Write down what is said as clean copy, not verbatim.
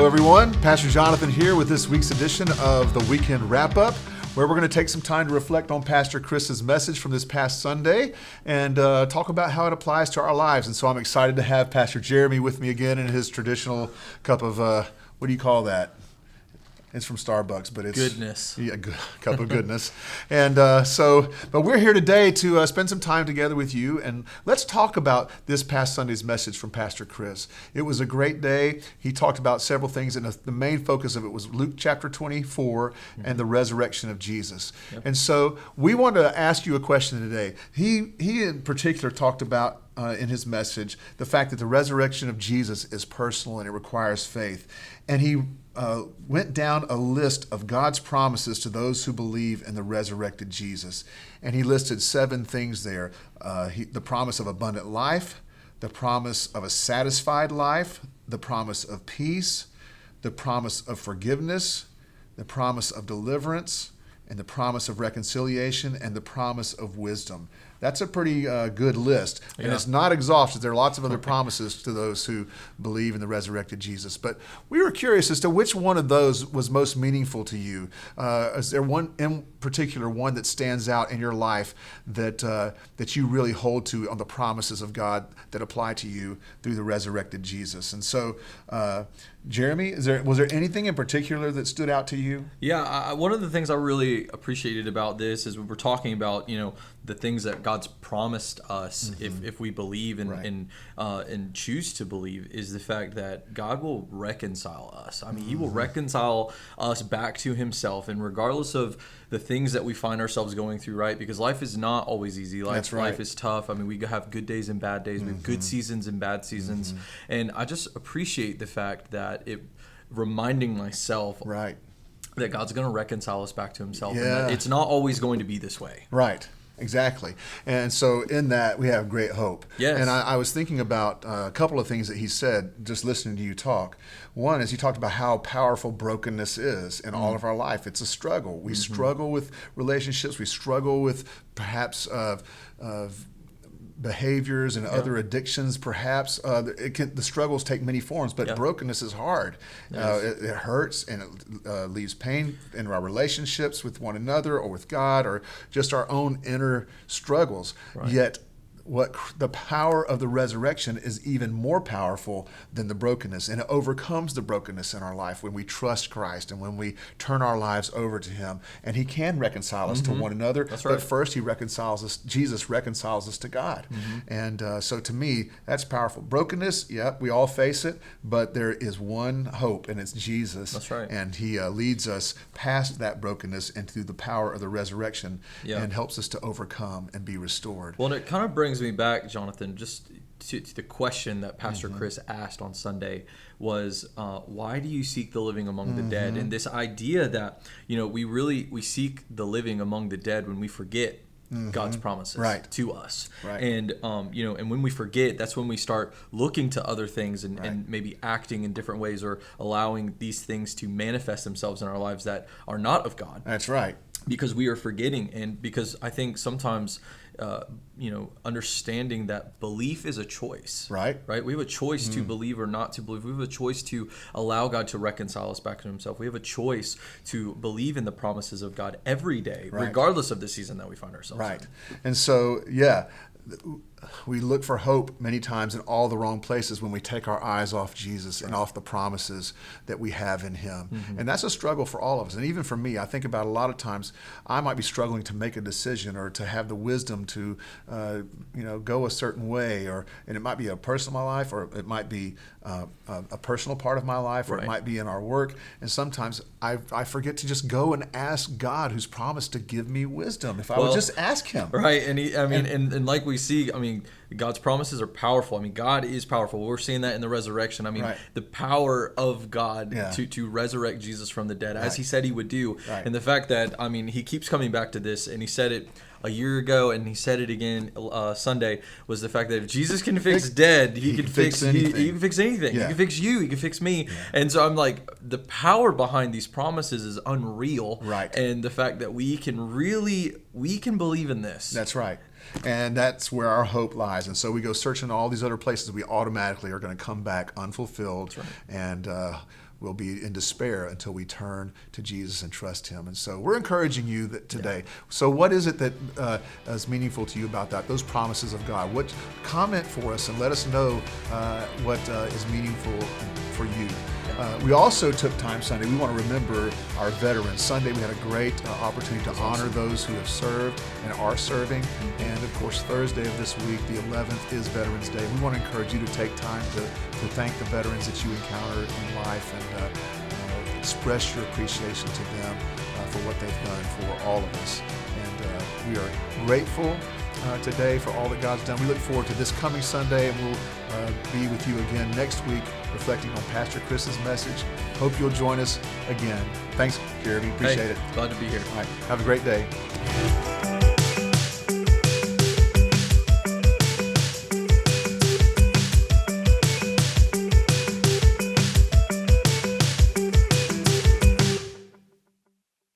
Hello, everyone. Pastor Jonathan here with this week's edition of the Weekend Wrap-Up, where we're going to take some time to reflect on Pastor Chris's message from this past Sunday and talk about how it applies to our lives. And so I'm excited to have Pastor Jeremy with me again in his traditional cup of, what do you call that? It's from Starbucks, but it's goodness. Yeah, cup of goodness. And but we're here today to spend some time together with you, and let's talk about this past Sunday's message from Pastor Chris. It was a great day. He talked about several things, and the main focus of it was Luke chapter 24 and the resurrection of Jesus. Yep. And so we want to ask you a question today. He in particular talked about in his message the fact that the resurrection of Jesus is personal and it requires faith. And he went down a list of God's promises to those who believe in the resurrected Jesus. And he listed 7 things there. The promise of abundant life, the promise of a satisfied life, the promise of peace, the promise of forgiveness, the promise of deliverance, and the promise of reconciliation, and the promise of wisdom. That's a pretty good list. And it's not exhaustive. There are lots of other promises to those who believe in the resurrected Jesus. But we were curious as to which one of those was most meaningful to you. Is there one in particular, one that stands out in your life that you really hold to on the promises of God that apply to you through the resurrected Jesus? And so, Jeremy, was there anything in particular that stood out to you? Yeah, one of the things I really appreciated about this is we were talking about, the things that God's promised us if we believe and choose to believe, is the fact that God will reconcile us. I mean, He will reconcile us back to Himself, and regardless of the things that we find ourselves going through, right? Because life is not always easy. Life is tough. I mean, we have good days and bad days. We have good seasons and bad seasons. And I just appreciate the fact that reminding myself that God's going to reconcile us back to Himself. And that it's not always going to be this way. Right. Exactly. And so in that, we have great hope. Yes. And I was thinking about a couple of things that he said, just listening to you talk. One is he talked about how powerful brokenness is in all of our life. It's a struggle. We struggle with relationships. We struggle with perhaps behaviors and other addictions, perhaps. The struggles take many forms, but brokenness is hard. Yes. It hurts, and it leaves pain in our relationships with one another or with God, or just our own inner struggles. Right. Yet what the power of the resurrection is even more powerful than the brokenness, and it overcomes the brokenness in our life when we trust Christ and when we turn our lives over to Him. And He can reconcile us to one another. That's right. But first He reconciles us. Jesus reconciles us to God. And so to me, that's powerful. Brokenness, we all face it, but there is one hope, and it's Jesus. That's right. And He leads us past that brokenness into the power of the resurrection and helps us to overcome and be restored. Well, and it kind of brings me back, Jonathan, just to the question that Pastor Chris asked on Sunday was, why do you seek the living among the dead? And this idea that, we seek the living among the dead when we forget God's promises to us. Right. And, and when we forget, that's when we start looking to other things and maybe acting in different ways, or allowing these things to manifest themselves in our lives that are not of God. That's right. Because we are forgetting, and because I think sometimes, understanding that belief is a choice. Right. We have a choice to believe or not to believe. We have a choice to allow God to reconcile us back to Himself. We have a choice to believe in the promises of God every day, regardless of the season that we find ourselves in. Right. And so, we look for hope many times in all the wrong places when we take our eyes off Jesus and off the promises that we have in Him. And that's a struggle for all of us. And even for me, I think about a lot of times I might be struggling to make a decision or to have the wisdom to, go a certain way. And it might be a personal in my life, or it might be a personal part of my life, or it might be in our work. And sometimes I forget to just go and ask God, who's promised to give me wisdom, if I would just ask Him. Right. And and like we see, God's promises are powerful. God is powerful. We're seeing that in the resurrection. The power of God to resurrect Jesus from the dead, as He said He would do. Right. And the fact that, He keeps coming back to this, and He said it a year ago, and He said it again Sunday, was the fact that if Jesus can fix dead, He can fix anything. He can fix anything. Yeah. He can fix you. He can fix me. Yeah. And so I'm like, the power behind these promises is unreal. Right. And the fact that we can believe in this. That's right. And that's where our hope lies. And so we go searching all these other places. We automatically are going to come back unfulfilled. That's right. And will be in despair until we turn to Jesus and trust Him. And so we're encouraging you that today. So what is it that is meaningful to you about that? Those promises of God. What comment for us and let us know what is meaningful for you. We also took time Sunday. We want to remember our veterans. Sunday we had a great opportunity to honor those who have served and are serving. And of course, Thursday of this week, the 11th, is Veterans Day. We want to encourage you to take time to thank the veterans that you encounter in life and express your appreciation to them for what they've done for all of us. And we are grateful today for all that God's done. We look forward to this coming Sunday, and we'll be with you again next week reflecting on Pastor Chris's message. Hope you'll join us again. Thanks, Jeremy. Appreciate it. Glad to be here. All right. Have a great day.